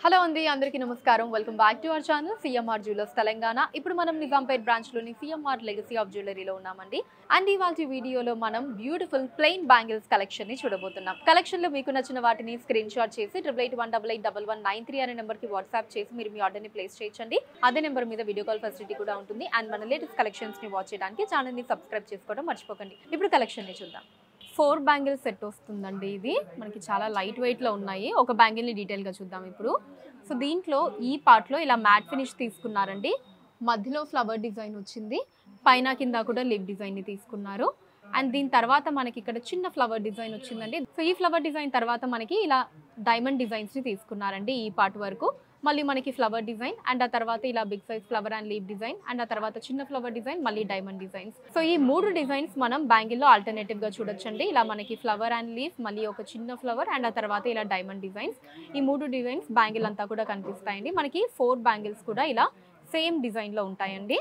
Hello అండి అందరికీ నమస్కారం welcome back to our channel CMR jewellers Telangana. ఇప్పుడు మనం నిజాంపేట్ బ్రాంచ్ లోని సిఎంఆర్ లెగసీ ఆఫ్ జ్యువెలరీలో ఉన్నామండి. అండ్ ఇవాల్టి వీడియోలో మనం బ్యూటిఫుల్ ప్లెయిన్ బ్యాంగిల్స్ కలెక్షన్ ని చూడబోతున్నాం. కలెక్షన్ లో మీకు నచ్చిన వాటిని స్క్రీన్ షాట్ చేసి 8881881193 అనే నెంబర్ కి వాట్సాప్ చేసి మీరు మీ ఆర్డర్ ని ప్లేస్ చేయొచ్చండి. అదే నెంబర్ మీద వీడియో కాల్ ఫెసిలిటీ కూడా ఉంటుంది. అండ్ మన లేటెస్ట్ కలెక్షన్స్ ని వాచ్ చేయడానికి ఛానల్ ని సబ్స్క్రైబ్ చేసుకోవడం మర్చిపోకండి. ఇప్పుడు కలెక్షన్ ని చూద్దాం. 4 బ్యాంగిల్ సెట్ వస్తుందండి. ఇది మనకి చాలా లైట్ వెయిట్ లో ఉన్నాయి. ఒక బ్యాంగిల్ ని డీటెయిల్ గా చూద్దాం ఇప్పుడు. సో దీంట్లో ఈ పార్ట్ లో ఇలా మ్యాట్ ఫినిష్ తీసుకున్నారండి. మధ్యలో ఫ్లవర్ డిజైన్ వచ్చింది, పైన కింద కూడా లిప్ డిజైన్ ని తీసుకున్నారు. అండ్ దీని తర్వాత మనకి ఇక్కడ చిన్న ఫ్లవర్ డిజైన్ వచ్చిందండి. సో ఈ ఫ్లవర్ డిజైన్ తర్వాత మనకి ఇలా డైమండ్ డిజైన్స్ ని తీసుకున్నారండి ఈ పార్ట్ వరకు. మళ్ళీ మనకి ఫ్లవర్ డిజైన్ అండ్ ఆ తర్వాత ఇలా big size flower and leaf design and ఆ తర్వాత చిన్న ఫ్లవర్ డిజైన్ మళ్ళీ డైమండ్ డిజైన్స్. సో ఈ 3 డిజైన్స్ మనం బ్యాంగిల్లో ఆల్టర్నేటివ్ గా చూడొచ్చండి. ఇలా మనకి ఫ్లవర్ అండ్ లీఫ్, మళ్ళీ ఒక చిన్న ఫ్లవర్ అండ్ ఆ తర్వాత ఇలా డైమండ్ డిజైన్స్. ఈ 3 డిజైన్స్ బ్యాంగిల్ అంతా కూడా కనిపిస్తాయండి. మనకి 4 బ్యాంగిల్స్ కూడా ఇలా సేమ్ డిజైన్ లో ఉంటాయండి.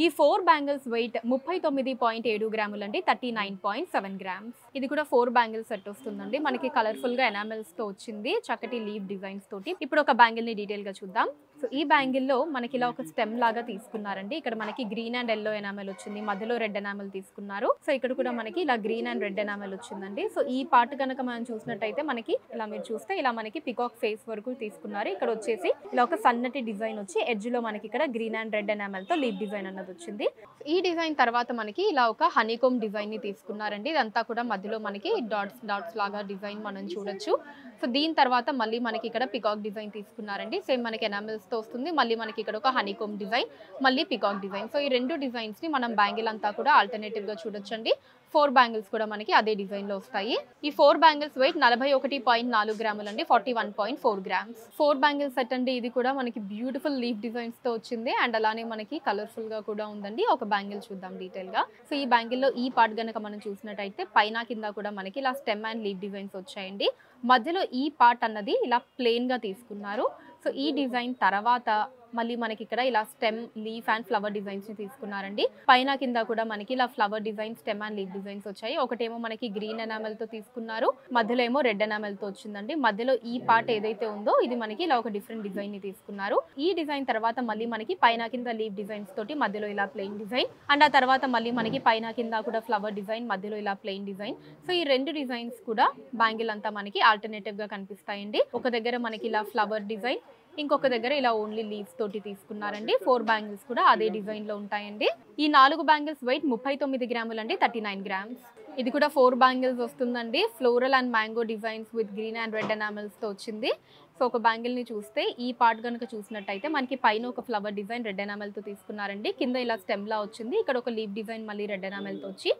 ఈ 4 బ్యాంగిల్స్ వెయిట్ 39.7 గ్రాములు అండి, 39.7 గ్రామ్స్. ఇది కూడా 4 బ్యాంగిల్స్ సెట్ వస్తుందండి. మనకి కలర్ఫుల్ గా ఎనామెల్స్ తో వచ్చింది, చక్కటి లీవ్ డిజైన్స్ తోటి. ఇప్పుడు ఒక బ్యాంగిల్ ని డీటెయిల్ గా చూద్దాం. సో ఈ బ్యాంగిల్ లో మనకి ఇలా ఒక స్టెమ్ లాగా తీసుకున్నారండి. ఇక్కడ మనకి గ్రీన్ అండ్ ఎల్లో ఎనామెల్ వచ్చింది, మధ్యలో రెడ్ ఎనామెల్ తీసుకున్నారు. సో ఇక్కడ కూడా మనకి ఇలా గ్రీన్ అండ్ రెడ్ ఎనామెల్ వచ్చిందండి. సో ఈ పార్ట్ కనుక మనం చూసినట్టయితే మనకి ఇలా మీరు చూస్తే ఇలా మనకి పికాక్ ఫేస్ వరకు తీసుకున్నారు. ఇక్కడ వచ్చేసి ఇలా ఒక సన్నటి డిజైన్ వచ్చి ఎడ్జ్ లో మనకి ఇక్కడ గ్రీన్ అండ్ రెడ్ ఎనామెల్ తో లీవ్ డిజైన్ అన్నది వచ్చింది. ఈ డిజైన్ తర్వాత మనకి ఇలా ఒక హనీకోమ్ డిజైన్ ని తీసుకున్నారండి. ఇదంతా కూడా మధ్యలో మనకి డాట్స్ లాగా డిజైన్ మనం చూడొచ్చు. సో దీని తర్వాత మళ్ళీ మనకి ఇక్కడ పికాక్ డిజైన్ తీసుకున్నారండి. సేమ్ మనకి ఎనామెల్స్ తో వస్తుంది. మళ్ళీ మనకి ఇక్కడ ఒక హనీకోమ్ డిజైన్, మళ్ళీ పికాక్ డిజైన్. సో ఈ 2 డిజైన్స్ ని మనం బ్యాంగిల్ అంతా కూడా ఆల్టర్నేటివ్ గా చూడొచ్చండి. 4 బ్యాంగిల్స్ కూడా మనకి అదే డిజైన్ లో వస్తాయి. ఈ 4 బ్యాంగిల్స్ వెయిట్ 41.4 గ్రాములు అండి, 41.4 గ్రామ్స్. 4 బ్యాంగిల్ సెట్ అండి. ఇది కూడా మనకి బ్యూటిఫుల్ లీఫ్ డిజైన్స్ తో వచ్చింది అండ్ అలానే మనకి కలర్ఫుల్ గా కూడా ఉందండి. ఒక బ్యాంగిల్ చూద్దాం డీటెయిల్ గా. సో ఈ బ్యాంగిల్ లో ఈ పార్ట్ గనక మనం చూసినట్టయితే పైన కింద కూడా మనకి ఇలా స్టెమ్ అండ్ లీఫ్ డిజైన్స్ వచ్చాయండి. మధ్యలో ఈ పార్ట్ అన్నది ఇలా ప్లెయిన్ గా తీసుకున్నారు. సో ఈ డిజైన్ తర్వాత మళ్ళీ మనకి ఇక్కడ ఇలా stem, leaf and flower designs ని తీసుకున్నారండి. పైన కింద కూడా మనకి ఇలా flower design, stem and leaf designs వచ్చాయి. ఒకటేమో మనకి గ్రీన్ ఎనామెల్ తో తీసుకున్నారు, మధ్యలో ఏమో రెడ్ ఎనామెల్ తో వచ్చిందండి. మధ్యలో ఈ పార్ట్ ఏదైతే ఉందో ఇది మనకి ఇలా ఒక డిఫరెంట్ డిజైన్ ని తీసుకున్నారు. ఈ డిజైన్ తర్వాత మళ్ళీ మనకి పైన కింద లీఫ్ డిజైన్స్ తోటి మధ్యలో ఇలా ప్లెయిన్ డిజైన్ అండ్ ఆ తర్వాత మళ్ళీ మనకి పైన కింద కూడా ఫ్లవర్ డిజైన్, మధ్యలో ఇలా ప్లెయిన్ డిజైన్. సో ఈ 2 డిజైన్స్ కూడా బ్యాంగిల్ అంతా మనకి ఆల్టర్నేటివ్ గా కనిపిస్తాయండి. ఒక దగ్గర మనకి ఇలా ఫ్లవర్ డిజైన్, ఇంకొక దగ్గర ఇలా ఓన్లీ లీవ్స్ తోటి తీసుకున్నారండి. 4 బ్యాంగిల్స్ కూడా అదే డిజైన్ లో ఉంటాయండి. ఈ 4 బ్యాంగిల్స్ వెయిట్ 39 గ్రాములు అండి, 39 గ్రామ్స్. ఇది కూడా 4 బ్యాంగిల్స్ వస్తుందండి. Floral and mango designs with green and red enamels తో వచ్చింది. సో ఒక బ్యాంగిల్ ని చూస్తే ఈ పార్ట్ కనుక చూసినట్టయితే మనకి పైన ఒక ఫ్లవర్ డిజైన్ రెడ్ ఎనామెల్ తో తీసుకున్నారండి. కింద ఇలా స్టెమ్ లా వచ్చింది. ఇక్కడ ఒక లీవ్ డిజైన్ మళ్ళీ రెడ్ ఎనామెల్ తో వచ్చి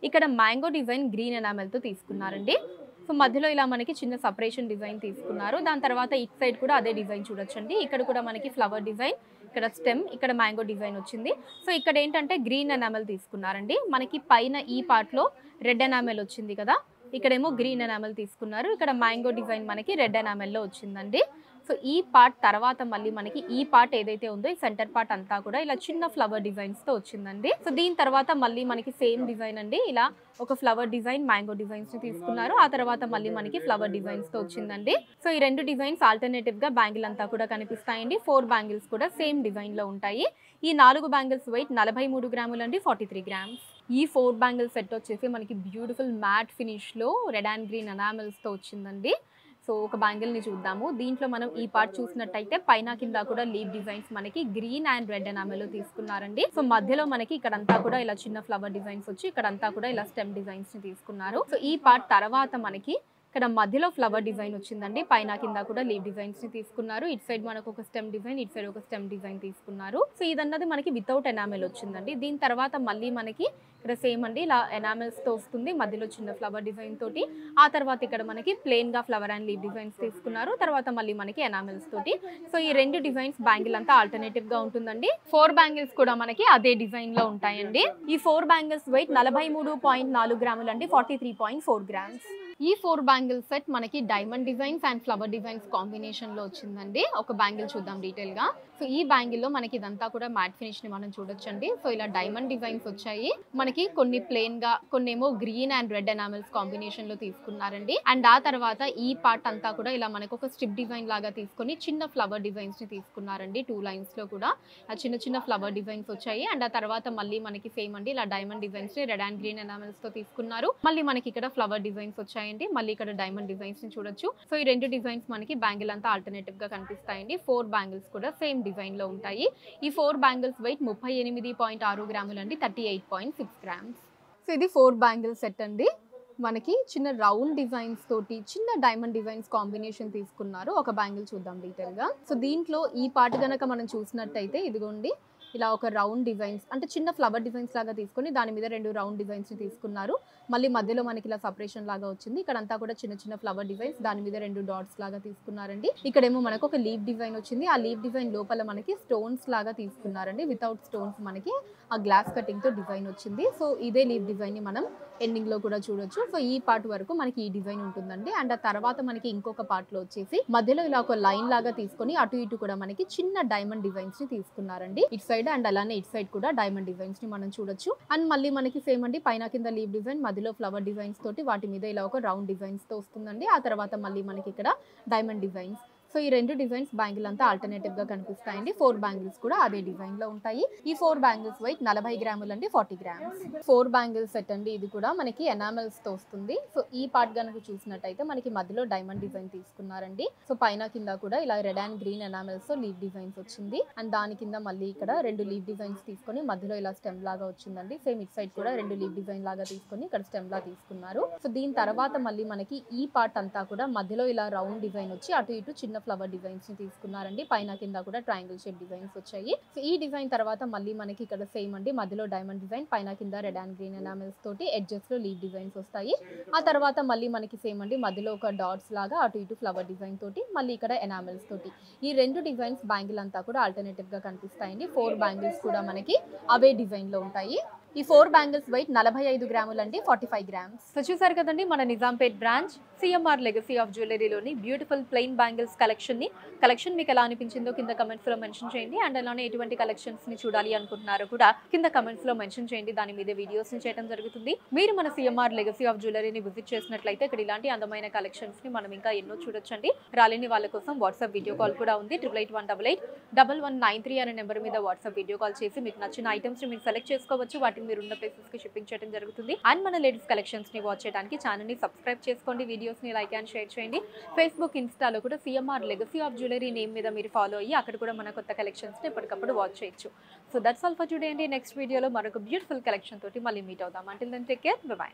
ఇక్కడ మ్యాంగో డిజైన్ గ్రీన్ ఎనామెల్ తో తీసుకున్నారండి. సో మధ్యలో ఇలా మనకి చిన్న సపరేషన్ డిజైన్ తీసుకున్నారు. దాని తర్వాత ఇట్ సైడ్ కూడా అదే డిజైన్ చూడొచ్చండి. ఇక్కడ కూడా మనకి ఫ్లవర్ డిజైన్, ఇక్కడ స్టెమ్, ఇక్కడ మ్యాంగో డిజైన్ వచ్చింది. సో ఇక్కడ ఏంటంటే గ్రీన్ ఎనామెల్ తీసుకున్నారండి. మనకి పైన ఈ పార్ట్ లో రెడ్ ఎనామెల్ వచ్చింది కదా, ఇక్కడేమో గ్రీన్ ఎనామెల్ తీసుకున్నారు. ఇక్కడ మ్యాంగో డిజైన్ మనకి రెడ్ ఎనామెల్ లో వచ్చిందండి. సో ఈ పార్ట్ తర్వాత మళ్ళీ మనకి ఈ పార్ట్ ఏదైతే ఉందో ఈ సెంటర్ పార్ట్ అంతా కూడా ఇలా చిన్న ఫ్లవర్ డిజైన్స్ తో వచ్చిందండి. సో దీని తర్వాత మళ్ళీ మనకి సేమ్ డిజైన్ అండి, ఇలా ఒక ఫ్లవర్ డిజైన్, మ్యాంగో డిజైన్స్ ని తీసుకున్నారు. ఆ తర్వాత మళ్ళీ మనకి ఫ్లవర్ డిజైన్స్ తో వచ్చిందండి. సో ఈ 2 డిజైన్స్ ఆల్టర్నేటివ్ గా బ్యాంగిల్ అంతా కూడా కనిపిస్తాయండి. 4 బ్యాంగిల్స్ కూడా సేమ్ డిజైన్ లో ఉంటాయి. ఈ 4 బ్యాంగిల్స్ వెయిట్ 43 గ్రాములు అండి, 43 గ్రామ్స్. ఈ 4 బ్యాంగిల్ సెట్ వచ్చేసి మనకి బ్యూటిఫుల్ మ్యాట్ ఫినిష్ లో రెడ్ అండ్ గ్రీన్ ఎనామెల్స్ తో వచ్చిందండి. సో ఒక బ్యాంగిల్ ని చూద్దాము. దీంట్లో మనం ఈ పార్ట్ చూసినట్టయితే పైన కింద కూడా లీవ్ డిజైన్స్ మనకి గ్రీన్ అండ్ రెడ్ ఎనామెల్ తీసుకున్నారండి. సో మధ్యలో మనకి ఇక్కడంతా కూడా ఇలా చిన్న ఫ్లవర్ డిజైన్స్ వచ్చి ఇక్కడంతా కూడా ఇలా స్టెమ్ డిజైన్స్ ని తీసుకున్నారు. సో ఈ పార్ట్ తర్వాత మనకి ఇక్కడ మధ్యలో ఫ్లవర్ డిజైన్ వచ్చిందండి. పైన కింద కూడా లీవ్ డిజైన్స్ ని తీసుకున్నారు. ఇటు సైడ్ మనకు ఒక స్టెమ్ డిజైన్, ఇటు సైడ్ ఒక స్టెమ్ డిజైన్ తీసుకున్నారు. సో ఇదన్నది మనకి వితౌట్ ఎనామెల్ వచ్చిందండి. దీని తర్వాత మళ్ళీ మనకి ఇక్కడ సేమ్ అండి, ఇలా ఎనామెల్స్ తో వస్తుంది, మధ్యలో చిన్న ఫ్లవర్ డిజైన్ తోటి. ఆ తర్వాత ఇక్కడ మనకి ప్లెయిన్ గా ఫ్లవర్ అండ్ లీవ్ డిజైన్స్ తీసుకున్నారు. తర్వాత మళ్ళీ మనకి ఎనామెల్స్ తోటి. సో ఈ 2 డిజైన్స్ బ్యాంగిల్ అంతా ఆల్టర్నేటివ్ గా ఉంటుందండి. 4 బ్యాంగిల్స్ కూడా మనకి అదే డిజైన్ లో ఉంటాయండి. ఈ 4 బ్యాంగిల్స్ వెయిట్ 43.4 గ్రాములు అండి, 43.4 గ్రామ్స్. ఈ 4 బ్యాంగిల్ సెట్ మనకి diamond designs and flower designs combination లో వచ్చిందండి. ఒక బ్యాంగిల్ చూద్దాం డీటెయిల్ గా. సో ఈ బ్యాంగిల్ లో మనకి ఇదంతా కూడా మ్యాట్ ఫినిష్ ని మనం చూడొచ్చండి. సో ఇలా డైమండ్ డిజైన్స్ వచ్చాయి. మనకి కొన్ని ప్లెయిన్ గా, కొన్నేమో green and red enamels combination లో తీసుకున్నారండి. అండ్ ఆ తర్వాత ఈ పార్ట్ అంతా కూడా ఇలా మనకు ఒక స్ట్రిప్ డిజైన్ లాగా తీసుకొని చిన్న ఫ్లవర్ డిజైన్స్ ని తీసుకున్నారండి. 2 లైన్స్ లో కూడా చిన్న చిన్న ఫ్లవర్ డిజైన్స్ వచ్చాయి. అండ్ ఆ తర్వాత మళ్ళీ మనకి సేమ్ అండి ఇలా డైమండ్ డిజైన్స్ ని రెడ్ అండ్ గ్రీన్ ఎనామెల్స్ తో తీసుకున్నారు. మళ్ళీ మనకి ఇక్కడ ఫ్లవర్ డిజైన్స్ వచ్చాయండి. మళ్ళీ ఇక్కడ డైమండ్ డిజైన్స్ ని చూడొచ్చు. సో ఈ 2 డిజైన్స్ మనకి బ్యాంగిల్ అంతా ఆల్టర్నేటివ్ గా కనిపిస్తాయండి. 4 బ్యాంగిల్స్ కూడా సేమ్ డిజైన్ లో ఉంటాయి. ఈ 4 బ్యాంగిల్స్ వెయిట్ 38.6 గ్రాములు అండి, 38.6 గ్రామ్స్. సో ఇది 4 బ్యాంగిల్ సెట్ అండి. మనకి చిన్న రౌండ్ డిజైన్స్ తోటి చిన్న డైమండ్ డిజైన్స్ కాంబినేషన్ తీసుకున్నారు. ఒక బ్యాంగిల్ చూద్దాం డీటెయిల్ గా. సో దీంట్లో ఈ పార్ట్ గనక మనం చూసినట్టయితే ఇదిగోండి ఇలా ఒక రౌండ్ డిజైన్స్ అంటే చిన్న ఫ్లవర్ డిజైన్స్ లాగా తీసుకొని దాని మీద 2 రౌండ్ డిజైన్స్ తీసుకున్నారు. మళ్ళీ మధ్యలో మనకి ఇలా సపరేషన్ లాగా వచ్చింది. ఇక్కడంతా కూడా చిన్న చిన్న ఫ్లవర్ డిజైన్స్, దాని మీద 2 డాట్స్ లాగా తీసుకున్నారండి. ఇక్కడేమో మనకు ఒక లీఫ్ డిజైన్ వచ్చింది. ఆ లీఫ్ డిజైన్ లోపల మనకి స్టోన్స్ లాగా తీసుకున్నారండి. వితౌట్ స్టోన్స్ మనకి ఆ గ్లాస్ కటింగ్ తో డిజైన్ వచ్చింది. సో ఇదే లీఫ్ డిజైన్ ని మనం ఎండింగ్ లో కూడా చూడొచ్చు. సో ఈ పార్ట్ వరకు మనకి ఈ డిజైన్ ఉంటుందండి. అండ్ ఆ తర్వాత మనకి ఇంకొక పార్ట్ లో వచ్చేసి మధ్యలో ఇలా ఒక లైన్ లాగా తీసుకొని అటు ఇటు కూడా మనకి చిన్న డైమండ్ డిజైన్స్ ని తీసుకున్నారండి. ఇటు సైడ్ అండ్ అలానే ఇటు సైడ్ కూడా డైమండ్ డిజైన్స్ ని మనం చూడొచ్చు. అండ్ మళ్ళీ మనకి సేమ్ అండి పైన కింద లీవ్ డిజైన్, మధ్యలో ఫ్లవర్ డిజైన్స్ తోటి వాటి మీద ఇలా ఒక రౌండ్ డిజైన్స్ తో వస్తుందండి. ఆ తర్వాత మళ్ళీ మనకి ఇక్కడ డైమండ్ డిజైన్స్. సో ఈ 2 డిజైన్స్ బ్యాంగిల్ అంతా ఆల్టర్నేటివ్ గా కనిపిస్తాయండి. 4 బ్యాంగిల్స్ కూడా అదే డిజైన్ లో ఉంటాయి. ఈ 4 బ్యాంగిల్స్ వెయిట్ 40 గ్రాములు అండి, 40 గ్రామ్స్. 4 బ్యాంగిల్ సెట్ అండి. ఇది కూడా మనకి ఎనామెల్స్ తో వస్తుంది. సో ఈ పార్ట్ గనక చూసినట్టయితే మనకి మధ్యలో డైమండ్ డిజైన్ తీసుకున్నారండి. సో పైన కింద కూడా ఇలా రెడ్ అండ్ గ్రీన్ ఎనామెల్స్ తో లీవ్ డిజైన్స్ వచ్చింది. అండ్ దాని కింద మళ్ళీ ఇక్కడ 2 లీవ్ డిజైన్స్ తీసుకొని మధ్యలో ఇలా స్టెమ్ లాగా వచ్చిందండి. సేమ్ ఇట్ సైడ్ కూడా 2 లీవ్ డిజైన్ లాగా తీసుకొని ఇక్కడ స్టెమ్ లా తీసుకున్నారు. సో దీని తర్వాత మళ్ళీ మనకి ఈ పార్ట్ అంతా కూడా మధ్యలో ఇలా రౌండ్ డిజైన్ వచ్చి అటు ఇటు చిన్న ఫ్లవర్ డిజైన్స్ ని తీసుకున్నారండి. పైన కింద కూడా ట్రయాంగిల్ షేప్ డిజైన్స్ వచ్చాయి. సో ఈ డిజైన్ తర్వాత మళ్ళీ మనకి ఇక్కడ సేమ్ అండి మధ్యలో డైమండ్ డిజైన్, పైన కింద రెడ్ అండ్ గ్రీన్ ఎనామెల్స్ తోటి ఎడ్జెస్ లో లీవ్ డిజైన్స్ వస్తాయి. ఆ తర్వాత మళ్ళీ మనకి సేమ్ అండి మధ్యలో ఒక డాట్స్ లాగా అటు ఇటు ఫ్లవర్ డిజైన్ తోటి, మళ్ళీ ఇక్కడ ఎనామెల్స్ తోటి ఈ 2 డిజైన్స్ బ్యాంగిల్ అంతా కూడా ఆల్టర్నేటివ్ గా కనిపిస్తాయండి. 4 బ్యాంగిల్స్ కూడా మనకి అవే డిజైన్ లో ఉంటాయి. ఈ 4 బ్యాంగిల్స్ వెయిట్ 45 గ్రాములు అండి, 45 గ్రామ్స్. సో చూసారు కదండి మన Nizampet branch CMR legacy of జ్యువెలరీలోని బ్యూటిఫుల్ ప్లెయిన్ బ్యాంగిల్స్ కలెక్షన్ మీకు ఎలా అనిపించిందో కింద కమెంట్స్ లో మెన్షన్ చేయండి. అండ్ అలానే ఎటువంటి కలెక్షన్స్ ని చూడాలి అనుకుంటున్నారో కూడా కింద కమెంట్స్ లో మెన్షన్ చేయండి. దాని మీద వీడియోస్ ని చేయడం జరుగుతుంది. మీరు మన సిఎంఆర్ లెగసీ ఆఫ్ జ్యువెలరీని విజిట్ చేసినట్లయితే ఇక్కడ ఇలాంటి అందమైన కలెక్షన్స్ ని మనం ఇంకా ఎన్నో చూడొచ్చండి. రాలేని వాళ్ళ కోసం వాట్సాప్ వీడియో కాల్ కూడా ఉంది. 8881881193 అనే నెంబర్ మీద వాట్సాప్ వీడియో కాల్ చేసి మీకు నచ్చిన ఐటమ్స్ ని మీరు సెలెక్ట్ చేసుకోవచ్చు. వాటిని మీరు ఉన్న ప్లేసెస్ కి షిప్పింగ్ చేయడం జరుగుతుంది. అండ్ మన లేటెస్ట్ కలెక్షన్స్ ని వాచ్ చేయడానికి ఛానల్ ని సబ్స్క్రైబ్ చేసుకోండి, వీడియోస్ ని లైక్ అండ్ షేర్ చేయండి. ఫేస్బుక్, ఇన్స్టాలో కూడా CMR legacy of jewellery name మీద మీరు ఫాలో అయ్యి అక్కడ కూడా మన కొత్త కలెక్షన్స్ ని ఎప్పటికప్పుడు వాచ్ చేయొచ్చు. So that's all for today అండి. నెక్స్ట్ వీడియోలో మరొక బ్యూటిఫుల్ కలెక్షన్ తోటి మళ్ళీ మీట్ అవుదాం. Until then take care, bye by.